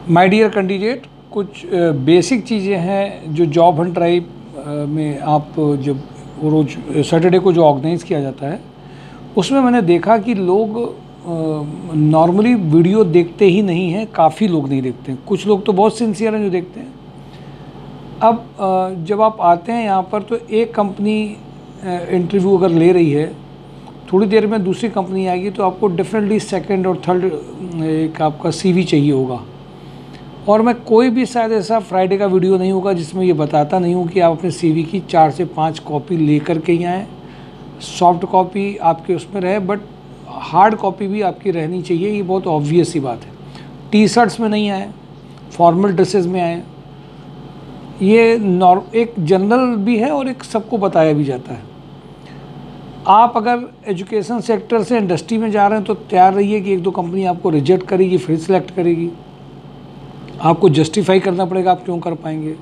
My dear candidate, कुछ basic चीज़ें हैं जो जॉब हंट ड्राइव में आप जब वो रोज़ सैटरडे को जो ऑर्गेनाइज़ किया जाता है उसमें मैंने देखा कि लोग नॉर्मली वीडियो देखते ही नहीं हैं। काफ़ी लोग नहीं देखते हैं, कुछ लोग तो बहुत सिंसियर हैं जो देखते हैं। अब जब आप आते हैं यहाँ पर तो एक कंपनी इंटरव्यू अगर ले रही है, थोड़ी देर में दूसरी कंपनी आएगी तो आपको डेफिनेटली सेकंड और थर्ड एक आपका सीवी चाहिए होगा। और मैं कोई भी शायद ऐसा फ्राइडे का वीडियो नहीं होगा जिसमें ये बताता नहीं हूँ कि आप अपने सीवी की 4 से 5 कॉपी लेकर के ही आएँ। सॉफ्ट कॉपी आपके उसमें रहे बट हार्ड कॉपी भी आपकी रहनी चाहिए, ये बहुत ऑब्वियस सी बात है। टी शर्ट्स में नहीं आए, फॉर्मल ड्रेसेस में आए। ये एक जनरल भी है और एक सबको बताया भी जाता है। आप अगर एजुकेशन सेक्टर से इंडस्ट्री में जा रहे हैं तो तैयार रहिए कि एक दो कंपनी आपको रिजेक्ट करेगी, फिर सिलेक्ट करेगी। आपको जस्टिफाई करना पड़ेगा आप क्यों कर पाएंगे।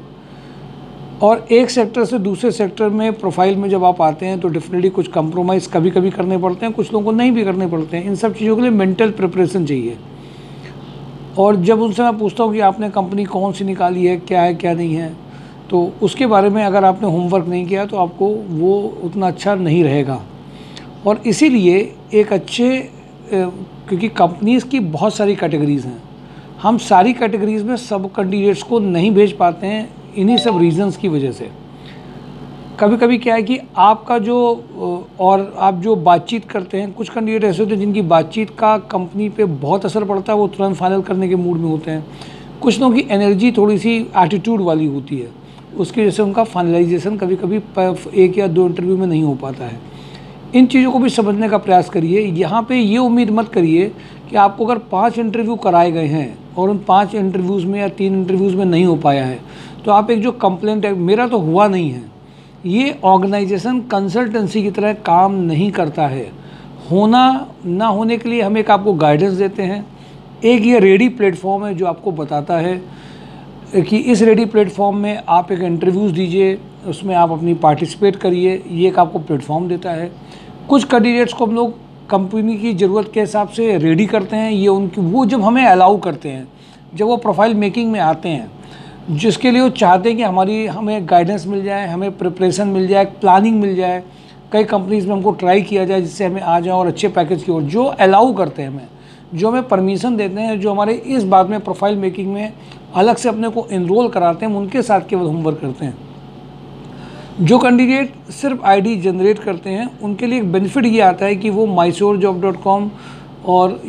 और एक सेक्टर से दूसरे सेक्टर में प्रोफाइल में जब आप आते हैं तो डेफिनेटली कुछ कंप्रोमाइज़ कभी कभी करने पड़ते हैं, कुछ लोगों को नहीं भी करने पड़ते हैं। इन सब चीज़ों के लिए मेंटल प्रिपरेशन चाहिए। और जब उनसे मैं पूछता हूँ कि आपने कंपनी कौन सी निकाली है, क्या है क्या नहीं है, तो उसके बारे में अगर आपने होमवर्क नहीं किया तो आपको वो उतना अच्छा नहीं रहेगा। और इसीलिए एक अच्छे क्योंकि कंपनीज़ की बहुत सारी कैटेगरीज़ हैं, हम सारी कैटेगरीज़ में सब कैंडिडेट्स को नहीं भेज पाते हैं इन्हीं सब रीजंस की वजह से। कभी कभी क्या है कि आपका जो और आप जो बातचीत करते हैं, कुछ कैंडिडेट ऐसे होते हैं जिनकी बातचीत का कंपनी पे बहुत असर पड़ता है, वो तुरंत फाइनल करने के मूड में होते हैं। कुछ लोगों की एनर्जी थोड़ी सी एटीट्यूड वाली होती है, उसकी वजह से उनका फाइनलाइजेशन कभी कभी 1 या 2 इंटरव्यू में नहीं हो पाता है। इन चीज़ों को भी समझने का प्रयास करिए। यहाँ पे ये उम्मीद मत करिए कि आपको अगर 5 इंटरव्यू कराए गए हैं और उन 5 इंटरव्यूज़ में या 3 इंटरव्यूज़ में नहीं हो पाया है तो आप एक जो कंप्लेंट है मेरा तो हुआ नहीं है, ये ऑर्गेनाइजेशन कंसल्टेंसी की तरह काम नहीं करता है। होना ना होने के लिए हम एक आपको गाइडेंस देते हैं। एक ये रेडी प्लेटफॉर्म है जो आपको बताता है कि इस रेडी प्लेटफॉर्म में आप एक इंटरव्यूज़ दीजिए, उसमें आप अपनी पार्टिसिपेट करिए, ये एक आपको प्लेटफॉर्म देता है। कुछ कैंडिडेट्स को हम लोग कंपनी की ज़रूरत के हिसाब से रेडी करते हैं, ये उनकी वो जब हमें अलाउ करते हैं, जब वो प्रोफाइल मेकिंग में आते हैं, जिसके लिए वो चाहते हैं कि हमें गाइडेंस मिल जाए, हमें प्रिपरेशन मिल जाए, प्लानिंग मिल जाए, कई कंपनीज़ में हमको ट्राई किया जाए जिससे हमें आ जाए और अच्छे पैकेज की ओर जो अलाउ करते हैं हमें, जो हमें परमिशन देते हैं, जो हमारे इस बात में प्रोफाइल मेकिंग में अलग से अपने को इनरोल कराते हैं, हम उनके साथ केवल होमवर्क करते हैं। जो कैंडिडेट सिर्फ आईडी जनरेट करते हैं उनके लिए एक बेनिफिट ये आता है कि वो mysorejob.com और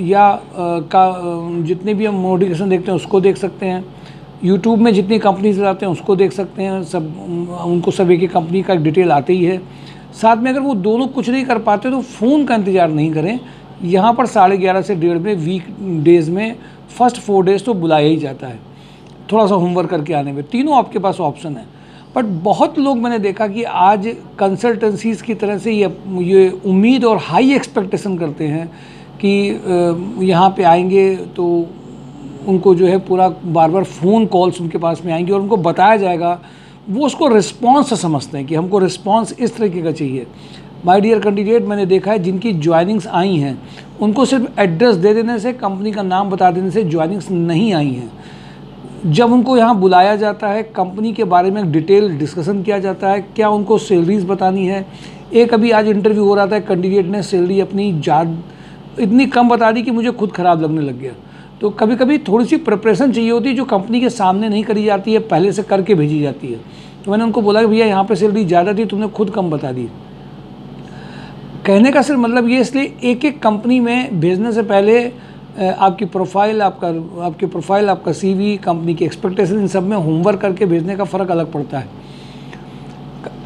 जितने भी हम नोटिफिकेशन देखते हैं उसको देख सकते हैं। यूट्यूब में जितनी कंपनीज आते हैं उसको देख सकते हैं, उनको सब एक कंपनी का डिटेल आते ही है। साथ में अगर वो दोनों कुछ नहीं कर पाते तो फ़ोन का इंतज़ार नहीं करें। यहाँ पर 11:30 से 1:30 में वीक डेज़ में फर्स्ट 4 डेज़ तो बुलाया ही जाता है थोड़ा सा होमवर्क करके आने में। तीनों आपके पास ऑप्शन है। बट बहुत लोग मैंने देखा कि आज कंसल्टेंसीज़ की तरह से ये उम्मीद और हाई एक्सपेक्टेशन करते हैं कि यहाँ पे आएंगे तो उनको जो है पूरा बार बार फ़ोन कॉल्स उनके पास में आएंगे और उनको बताया जाएगा। वो उसको रिस्पॉन्स समझते हैं कि हमको रिस्पॉन्स इस तरीके का चाहिए। माय डियर कैंडिडेट, मैंने देखा है जिनकी ज्वाइनिंग्स आई हैं उनको सिर्फ एड्रेस दे देने से, कंपनी का नाम बता देने से ज्वाइनिंग्स नहीं आई हैं। जब उनको यहाँ बुलाया जाता है, कंपनी के बारे में डिटेल डिस्कशन किया जाता है, क्या उनको सैलरीज बतानी है। एक अभी आज इंटरव्यू हो रहा था, कैंडिडेट ने सैलरी अपनी इतनी कम बता दी कि मुझे खुद ख़राब लगने लग गया। तो कभी कभी थोड़ी सी प्रिपरेशन चाहिए होती है जो कंपनी के सामने नहीं करी जाती है, पहले से करके भेजी जाती है। तो मैंने उनको बोला कि भैया यहाँ पे सैलरी ज़्यादा थी, तुमने खुद कम बता दी। कहने का सिर्फ मतलब ये, इसलिए एक एक कंपनी में भेजने से पहले आपकी प्रोफाइल, आपका सीवी, कंपनी की एक्सपेक्टेशन, इन सब में होमवर्क करके भेजने का फ़र्क अलग पड़ता है।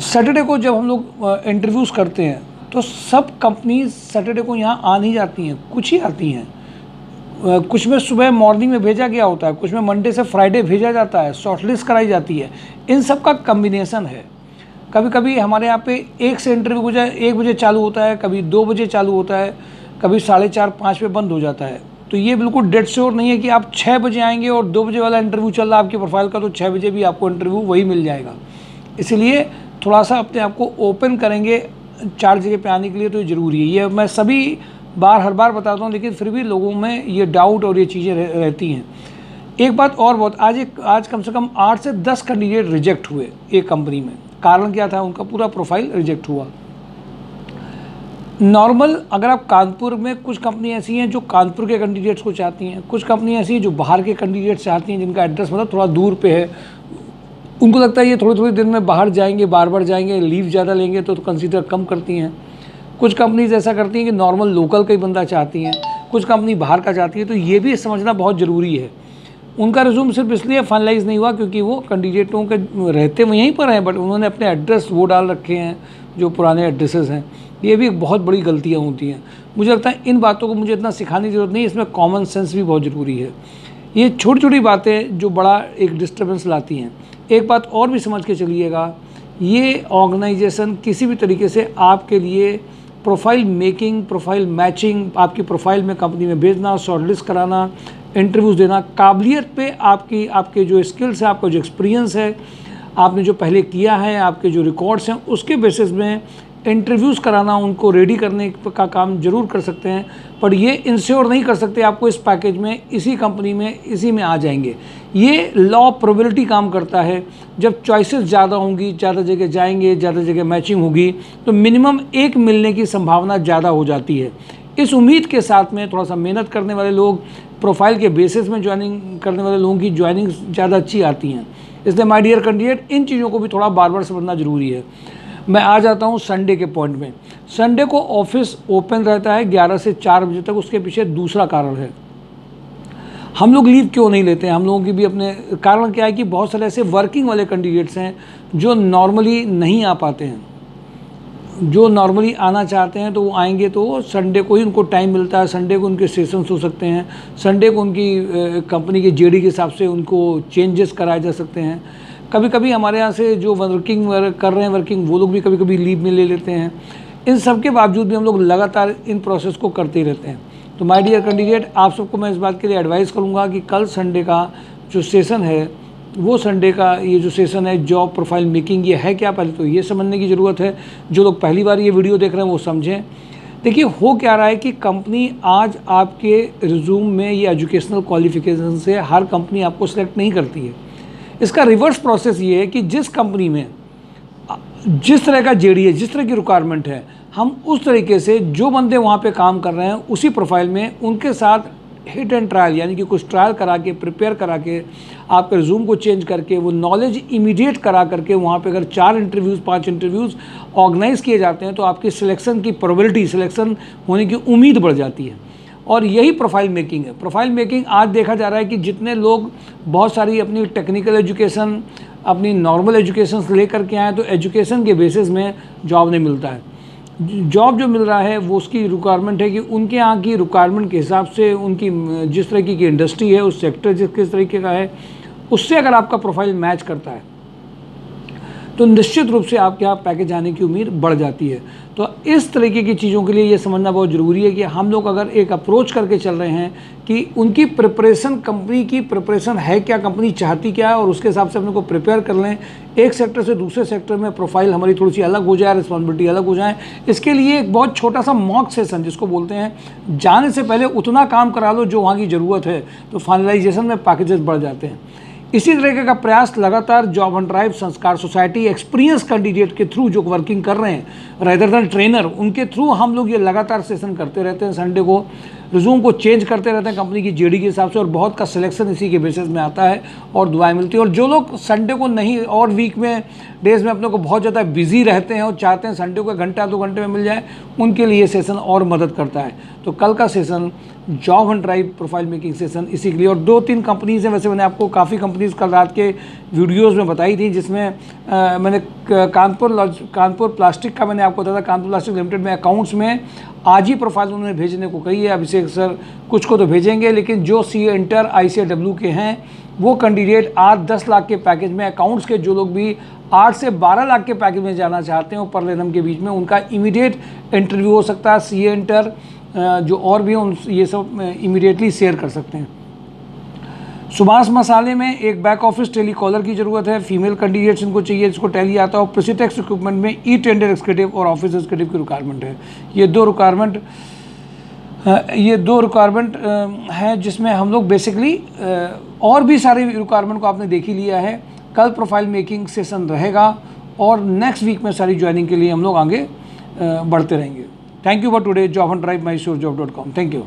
सैटरडे को जब हम लोग इंटरव्यूज़ करते हैं तो सब कंपनीज सैटरडे को यहाँ आ नहीं जाती हैं, कुछ ही आती हैं। कुछ में सुबह मॉर्निंग में भेजा गया होता है, कुछ में मंडे से फ्राइडे भेजा जाता है, शॉर्टलिस्ट कराई जाती है। इन सब का कम्बिनेशन है। कभी कभी हमारे यहाँ पे 1 से इंटरव्यू हो जाए, 1 बजे चालू होता है, कभी 2 बजे चालू होता है, कभी 4:30-5 पे बंद हो जाता है। तो ये बिल्कुल डेड श्योर नहीं है कि आप 6 बजे आएंगे और 2 बजे वाला इंटरव्यू चल रहा है आपकी प्रोफाइल का तो 6 बजे भी आपको इंटरव्यू वही मिल जाएगा। इसलिए थोड़ा सा अपने आप को ओपन करेंगे 4 जगह पे आने के लिए, तो ज़रूरी है। ये मैं सभी बार हर बार बताता हूँ, लेकिन फिर भी लोगों में ये डाउट और ये चीज़ें रहती हैं। एक बात और बहुत, आज कम से कम 8 से 10 कैंडिडेट रिजेक्ट हुए एक कंपनी में। कारण क्या था? उनका पूरा प्रोफाइल रिजेक्ट हुआ। नॉर्मल अगर आप कानपुर में, कुछ कंपनी ऐसी हैं जो कानपुर के कैंडिडेट्स को चाहती हैं, कुछ कंपनी ऐसी हैं जो बाहर के कैंडिडेट्स चाहती हैं, जिनका एड्रेस मतलब थोड़ा दूर पे है। उनको लगता है ये थोड़ी थोड़ी दिन में बाहर जाएंगे, बार बार जाएंगे, लीव ज़्यादा लेंगे तो कंसीडर कम करती हैं। कुछ कंपनीज ऐसा करती हैं कि नॉर्मल लोकल का ही बंदा चाहती हैं, कुछ कंपनी बाहर का चाहती है। तो ये भी समझना बहुत ज़रूरी है। उनका रिज्यूम सिर्फ इसलिए फाइनलाइज नहीं हुआ क्योंकि वो कैंडिडेटों के रहते वो यहीं पर हैं, बट उन्होंने अपने एड्रेस वो डाल रखे हैं जो पुराने एड्रेसेस हैं। ये भी एक बहुत बड़ी गलतियाँ होती हैं। मुझे लगता है इन बातों को मुझे इतना सिखाने की ज़रूरत नहीं, इसमें कॉमन सेंस भी बहुत ज़रूरी है। ये छोटी छोटी बातें जो बड़ा एक डिस्टर्बेंस लाती हैं। एक बात और भी समझ के चलिएगा, ये ऑर्गेनाइजेशन किसी भी तरीके से आपके लिए प्रोफाइल मेकिंग, प्रोफाइल मैचिंग, आपकी प्रोफाइल में कंपनी में भेजना, शॉर्टलिस्ट कराना, इंटरव्यूज़ देना, काबिलियत पे आपके जो स्किल्स है, आपका जो एक्सपीरियंस है, आपने जो पहले किया है, आपके जो रिकॉर्ड्स हैं, उसके बेसिस में इंटरव्यूज़ कराना, उनको रेडी करने का काम जरूर कर सकते हैं। पर ये इंश्योर नहीं कर सकते आपको इस पैकेज में, इसी कंपनी में, इसी में आ जाएंगे। ये लॉ प्रोबेबिलिटी काम करता है। जब चॉइसेस ज़्यादा होंगी, ज़्यादा जगह जाएंगे, ज़्यादा जगह मैचिंग होगी, तो मिनिमम एक मिलने की संभावना ज़्यादा हो जाती है। इस उम्मीद के साथ में थोड़ा सा मेहनत करने वाले लोग, प्रोफाइल के बेसिस में ज्वाइनिंग करने वाले लोगों की ज्वाइनिंग ज़्यादा अच्छी आती हैं। इसलिए माय डियर कैंडिडेट, इन चीज़ों को भी थोड़ा बार बार समझना ज़रूरी है। मैं आ जाता हूँ संडे के पॉइंट में। संडे को ऑफिस ओपन रहता है 11 से 4 बजे तक। उसके पीछे दूसरा कारण है, हम लोग लीव क्यों नहीं लेते हैं। हम लोगों की भी अपने कारण क्या है कि बहुत सारे ऐसे वर्किंग वाले कैंडिडेट्स हैं जो नॉर्मली नहीं आ पाते हैं। जो नॉर्मली आना चाहते हैं तो वो आएंगे तो संडे को ही उनको टाइम मिलता है। संडे को उनके सेशंस हो सकते हैं, संडे को उनकी कंपनी के जेडी के हिसाब से उनको चेंजेस कराए जा सकते हैं। कभी कभी हमारे यहाँ से जो वर्किंग कर रहे हैं वर्किंग, वो लोग भी कभी कभी लीव में ले लेते हैं। इन सब के बावजूद भी हम लोग लगातार इन प्रोसेस को करते ही रहते हैं। तो माय डियर कैंडिडेट, आप सबको मैं इस बात के लिए एडवाइस करूँगा कि कल संडे का जो सेशन है, वो संडे का ये जो सेशन है जॉब प्रोफाइल मेकिंग, ये है क्या, पहले तो ये समझने की ज़रूरत है। जो लोग पहली बार ये वीडियो देख रहे हैं वो समझें। देखिए, हो क्या रहा है कि कंपनी आज आपके रिज्यूम में ये एजुकेशनल क्वालिफिकेशन से हर कंपनी आपको सेलेक्ट नहीं करती है। इसका रिवर्स प्रोसेस ये है कि जिस कंपनी में जिस तरह का जेडी है, जिस तरह की रिक्वायरमेंट है, हम उस तरीके से जो बंदे वहाँ पे काम कर रहे हैं उसी प्रोफाइल में उनके साथ हिट एंड ट्रायल, यानी कि कुछ ट्रायल करा के, प्रिपेयर करा के, आपके रिज्यूम को चेंज करके, वो नॉलेज इमीडिएट करा करके वहाँ पे अगर 4 इंटरव्यूज़ 5 इंटरव्यूज़ ऑर्गेनाइज़ किए जाते हैं तो आपकी सिलेक्शन की प्रोबेबिलिटी, सिलेक्शन होने की उम्मीद बढ़ जाती है। और यही प्रोफाइल मेकिंग है। प्रोफाइल मेकिंग आज देखा जा रहा है कि जितने लोग बहुत सारी अपनी टेक्निकल एजुकेशन, अपनी नॉर्मल एजुकेशन लेकर के आए, तो एजुकेशन के बेसिस में जॉब नहीं मिलता है। जॉब जो मिल रहा है वो उसकी रिक्वायरमेंट है कि उनके यहाँ की रिक्वायरमेंट के हिसाब से, उनकी जिस तरीके की इंडस्ट्री है, उस सेक्टर किस तरीके का है, उससे अगर आपका प्रोफाइल मैच करता है तो निश्चित रूप से आपके यहाँ पैकेज आने की उम्मीद बढ़ जाती है। तो इस तरीके की चीज़ों के लिए ये समझना बहुत ज़रूरी है कि हम लोग अगर एक अप्रोच करके चल रहे हैं कि उनकी प्रिपरेशन, कंपनी की प्रिपरेशन है क्या, कंपनी चाहती क्या है, और उसके हिसाब से अपने को प्रिपेयर कर लें। एक सेक्टर से दूसरे सेक्टर में प्रोफाइल हमारी थोड़ी सी अलग हो जाए, रिस्पॉन्सिबिलिटी अलग हो जाए। इसके लिए एक बहुत छोटा सा मॉक सेशन जिसको बोलते हैं, जाने से पहले उतना काम करा लो जो वहाँ की ज़रूरत है, तो फाइनलाइजेशन में पैकेजेस बढ़ जाते हैं। इसी तरीके का प्रयास लगातार जॉब एंड ड्राइव, संस्कार सोसाइटी, एक्सपीरियंस कैंडिडेट के थ्रू जो वर्किंग कर रहे हैं रेदर देन ट्रेनर, उनके थ्रू हम लोग ये लगातार सेशन करते रहते हैं। संडे को रिज्यूम को चेंज करते रहते हैं कंपनी की जेडी के हिसाब से, और बहुत का सिलेक्शन इसी के बेसिस में आता है और दुआएं मिलती है। और जो लोग संडे को नहीं, और वीक में डेज में अपने को बहुत ज़्यादा बिजी रहते हैं और चाहते हैं संडे को 1 घंटा 2 घंटे में मिल जाए, उनके लिए सेशन और मदद करता है। तो कल का session job and drive profile making session इसी के लिए। और 2-3 कंपनीज़ हैं, वैसे मैंने आपको काफ़ी कंपनीज़ कल रात के वीडियोज़ में बताई थी, जिसमें मैंने कानपुर प्लास्टिक का मैंने आपको बताया था। कानपुर प्लास्टिक लिमिटेड में अकाउंट्स में आज ही प्रोफाइल उन्होंने भेजने को कही है। अभिषेक सर कुछ को तो भेजेंगे, लेकिन जो CA इंटर ICAW के हैं वो कैंडिडेट 8-10 लाख के पैकेज में, अकाउंट्स के जो लोग भी 8 से 12 लाख के पैकेज में जाना चाहते हैं पर लेनम के बीच में, उनका इमीडिएट इंटरव्यू हो सकता है। CA इंटर जो और भी उन ये सब इमीडिएटली शेयर कर सकते हैं। सुभाष मसाले में एक बैक ऑफिस टेलीकॉलर की ज़रूरत है। फीमेल कैंडिडेट्स इनको चाहिए जिसको टैली आता है। और प्रेसिटेक्स इक्विपमेंट में ई टेंडर एग्जीक्यूटिव और ऑफिस एग्जीक्यूटिव की रिक्वायरमेंट है। ये 2 रिक्वायरमेंट ये 2 रिक्वायरमेंट हैं जिसमें हम लोग बेसिकली और भी सारे रिक्वायरमेंट को आपने देख ही लिया है। कल प्रोफाइल मेकिंग सेशन रहेगा और नेक्स्ट वीक में सारी ज्वाइनिंग के लिए हम लोग आगे बढ़ते रहेंगे। Thank you for today. Job and drive, mysurjob.com। Thank you.